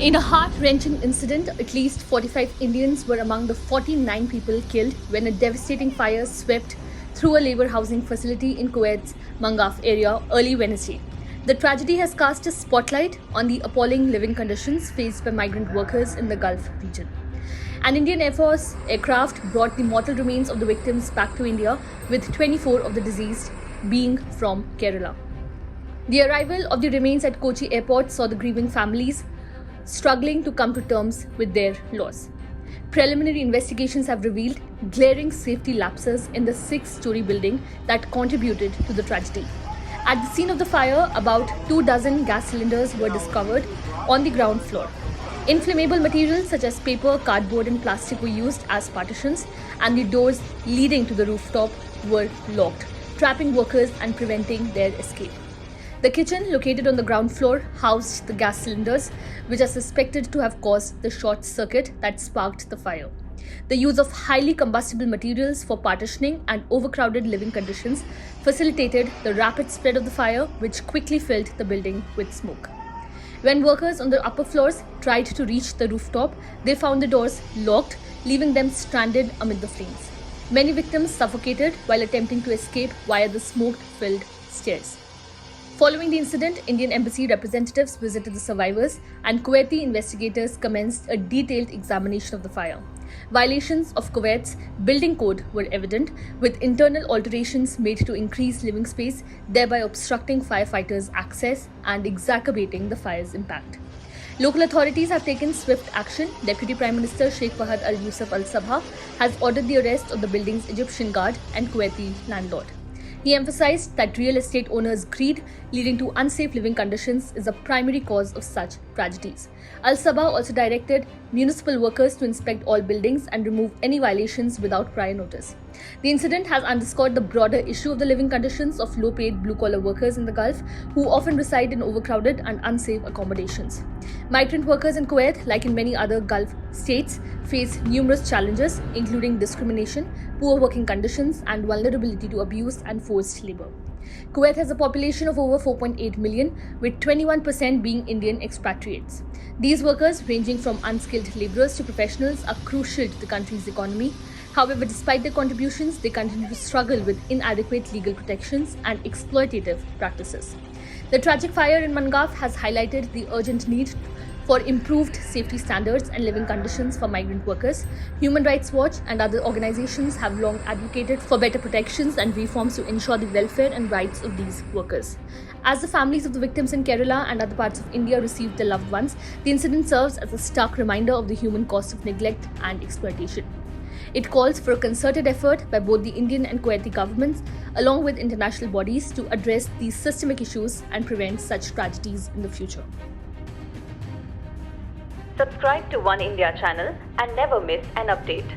In a heart-wrenching incident, at least 45 Indians were among the 49 people killed when a devastating fire swept through a labor housing facility in Kuwait's Mangaf area early Wednesday. The tragedy has cast a spotlight on the appalling living conditions faced by migrant workers in the Gulf region. An Indian Air Force aircraft brought the mortal remains of the victims back to India, with 24 of the deceased being from Kerala. The arrival of the remains at Kochi airport saw the grieving families struggling to come to terms with their loss. Preliminary investigations have revealed glaring safety lapses in the 6-story building that contributed to the tragedy. At the scene of the fire, about 24 gas cylinders were discovered on the ground floor. Inflammable materials such as paper, cardboard, and plastic were used as partitions, and the doors leading to the rooftop were locked, trapping workers and preventing their escape. The kitchen, located on the ground floor, housed the gas cylinders, which are suspected to have caused the short circuit that sparked the fire. The use of highly combustible materials for partitioning and overcrowded living conditions facilitated the rapid spread of the fire, which quickly filled the building with smoke. When workers on the upper floors tried to reach the rooftop, they found the doors locked, leaving them stranded amid the flames. Many victims suffocated while attempting to escape via the smoke-filled stairs. Following the incident, Indian Embassy representatives visited the survivors, and Kuwaiti investigators commenced a detailed examination of the fire. Violations of Kuwait's building code were evident, with internal alterations made to increase living space, thereby obstructing firefighters' access and exacerbating the fire's impact. Local authorities have taken swift action. Deputy Prime Minister Sheikh Fahad Al-Yusuf Al-Sabah has ordered the arrest of the building's Egyptian guard and Kuwaiti landlord. He emphasized that real estate owners' greed, leading to unsafe living conditions, is a primary cause of such tragedies. Al-Sabah also directed municipal workers to inspect all buildings and remove any violations without prior notice. The incident has underscored the broader issue of the living conditions of low-paid blue-collar workers in the Gulf, who often reside in overcrowded and unsafe accommodations. Migrant workers in Kuwait, like in many other Gulf states, face numerous challenges, including discrimination, poor working conditions, and vulnerability to abuse and forced labor. Kuwait has a population of over 4.8 million, with 21% being Indian expatriates. These workers, ranging from unskilled laborers to professionals, are crucial to the country's economy. However, despite their contributions, they continue to struggle with inadequate legal protections and exploitative practices. The tragic fire in Mangaf has highlighted the urgent need for improved safety standards and living conditions for migrant workers. Human Rights Watch and other organizations have long advocated for better protections and reforms to ensure the welfare and rights of these workers. As the families of the victims in Kerala and other parts of India received their loved ones, the incident serves as a stark reminder of the human cost of neglect and exploitation. It calls for a concerted effort by both the Indian and Kuwaiti governments, along with international bodies, to address these systemic issues and prevent such tragedies in the future. Subscribe to One India channel and never miss an update.